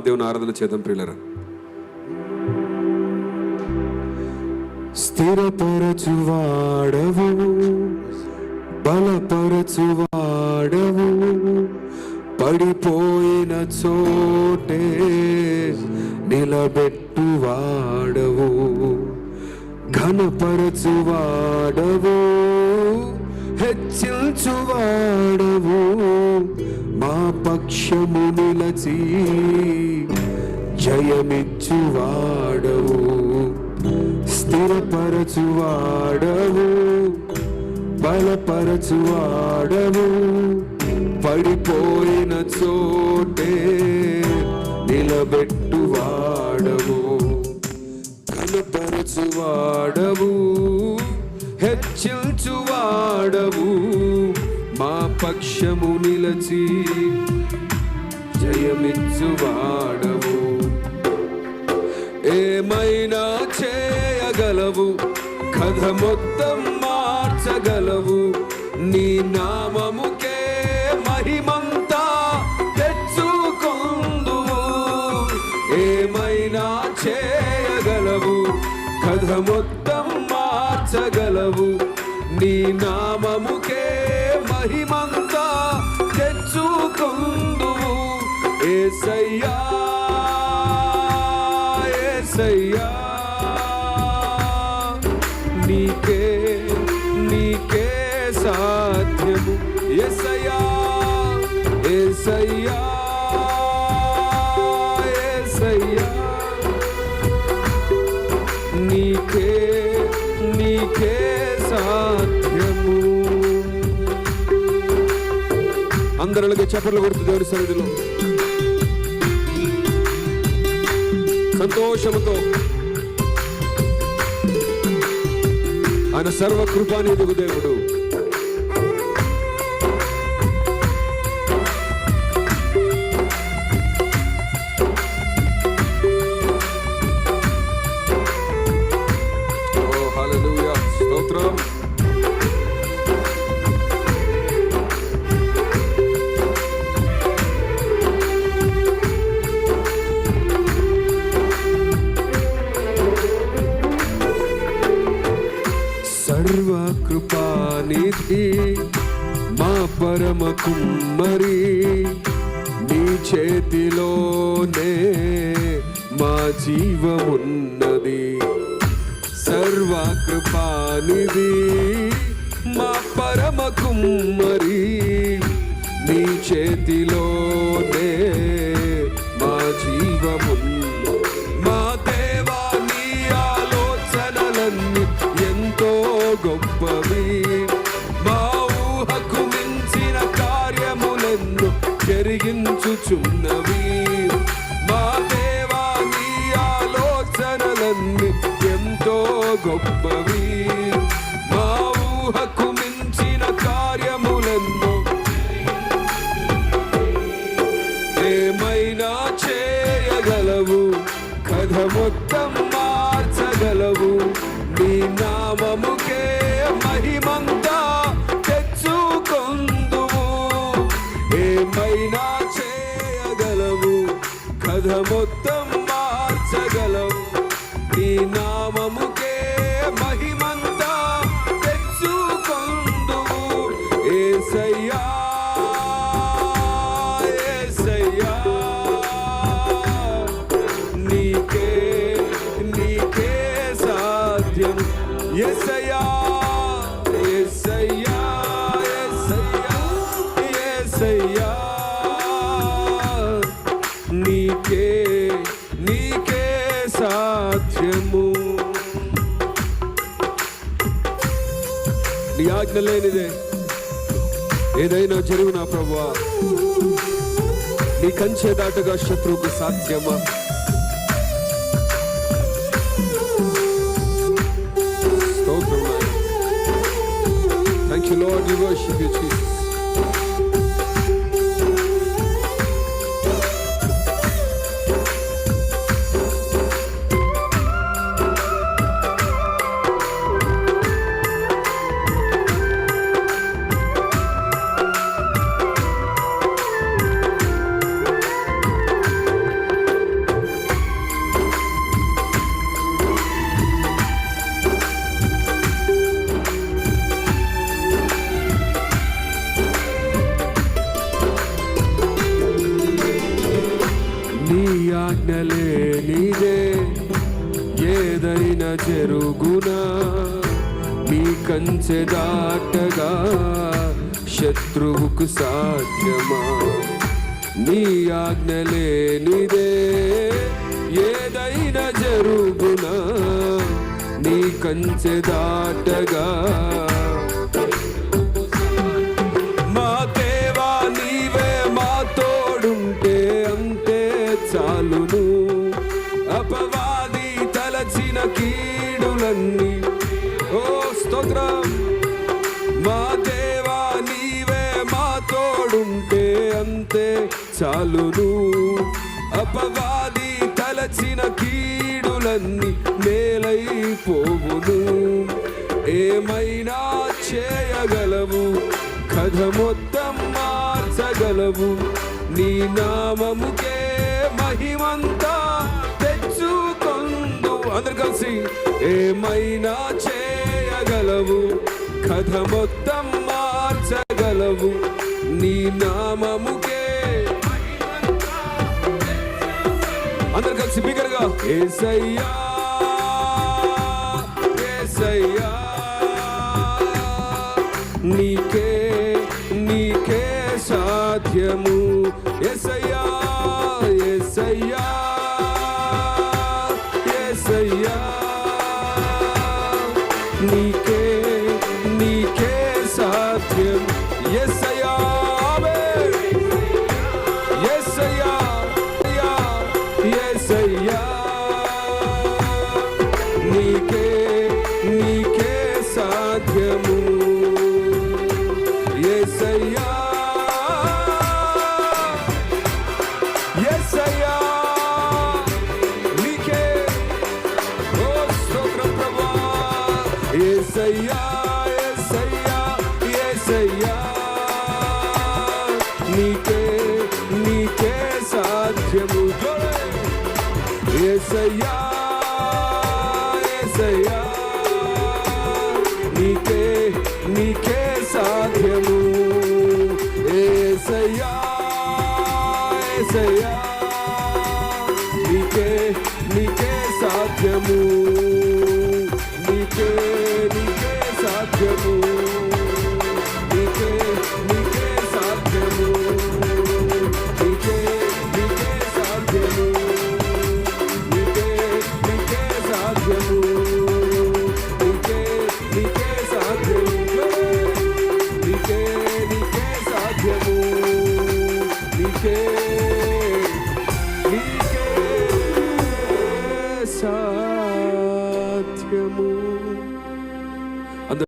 దేవుని ఆరాధన చేద్దాం ప్రియులరా. స్థిరపరచువాడవు, బలపరచువాడవు, పడిపోయిన చోటే నిలబెట్టువాడవు, ఘనపరచువాడవు, హెచ్చించువాడవు, మా పక్షము నిలచి జయమిచ్చువాడవు. స్థిరపరచువాడవు, బలపరచువాడవు, పడిపోయిన చోటే నిలబెట్టువాడవు, ఘనపరచువాడవు, హెచ్చించువాడవు, మా పక్షము నిలచి జయమిచ్చువాడవు. ఏమైనా చేయగలవు, కథ మొత్తం మార్చగలవు, నీ నామముకే మహిమంతా తెచ్చుకొందువు. ఏమైనా చేయగలవు, కథ మొత్తం మార్చగలవు, నీ నామముకే మహిమంతా తెచ్చుకొందువు. యేసయ్యా యేసయ్యా, నీకే నీకే సాధ్యము. యేసయ్యా యేసయ్యా యేసయ్యా, నీకే నీకే సాధ్యము. అందరిలోకి చప్పట్లు కొడుతూ దేవుని సన్నిధిలో సంతోషముతో ఆయన సర్వకృపానిధిగు దేవుడు. ఓ హల్లెలూయా, స్తోత్రం. సర్వకృపానిధి మా పరమ కుమ్మరి, నీ చేతిలోనే మా జీవమున్నది. సర్వకృపానిధి మా పరమ కుమ్మరి, నీ చేతిలోనే మా జీవమున్నది. మా దేవా, నీ ఆలోచనలన్నీ ఎంతో గొప్పవి, మా ఊహకు మించిన కార్యములెన్నో జరిగించుచున్నవి. మా దేవా, నీ ఆలోచనలన్నీ ఎంతో గొప్పవి, మా ఊహకు మించిన కార్యములెన్నో. ఏమైనా చేయగలవు, కథ మొత్తం మార్చగలవు, నీ నామముకే మహిమంతా తెచ్చుకొందువు. ఏమైనా చేయగలవు, కథ మొత్తం మార్చగలవు, నీ నామముకే మహిమంతా తెచ్చుకొందువు. యేసయ్యా యేసయ్యా, నీకే నీకే సాధ్యం. యేసయ్యా యేసయ్యా యేసయ్యా యేసయ్యా, నీకే నీకే సాధ్యము. నీ ఆజ్ఞ లేనిదే ఏదైనా జరుగునా ప్రభువా? నీ కంచె దాటగా శత్రువుకు సాధ్యమా? Thank you, Lord. We worship you, Jesus. నీ ఆజ్ఞలే నీదే ఏదైనా జరుగునా నీ కంచె దాటగా శత్రువుకు సాధ్యమా నీ ఆజ్ఞలే నీదే ఏదైనా జరుగునా నీ కంచె దాటగా మా దేవా నీవే మా తోడుంటే అంతే చాలును అపవాది తలచిన కీడులన్నీ ఓ స్తోత్రం మా దేవా నీవే మా తోడుంటే అంతే చాలును అపవాది తలచిన కీడులన్నీ మేలైపోవును ఏమైనా చేయగలవు కథ మొత్తం మార్చగలవు నీ నామముకే మహిమంతా తెచ్చుకొందు అందరు కలిసి ఏమైనా చేయగలవు కథ మొత్తం మార్చగలవు నీ నామముకే అందరు కలిసి బిగ్గరగా యేసయ్యా యేసయ్యా నీకే నీకే సాధ్యము యేసయ్యా యేసయ్యా యేసయ్యా నీకే నీకే సాధ్యం యేసయ్యా యేసయ్యా యేసయ్యా నీకే నీకే సాధ్యము యేసయ్యా యేసయ్యా నీకే ఓ స్తోత్రం ప్రభువా యేసయ్యా యేసయ్యా యేసయ్యా నీకే నీకే సాధ్యము యేసయ్యా యేసయ్యా నీకే నీకే సాధ్యము యేసయ్యా యేసయ్యా నీకే నీకే సాధ్యము నీకే నీకే సాధ్యము నీకే నీకే సాధ్యము నీకే నీకే సాధ్యము నీకే నీకే సాధ్యము నీకే నీకే సాధ్యము నీకే నీకే సాధ్యము నీకే నీకే సాధ్యము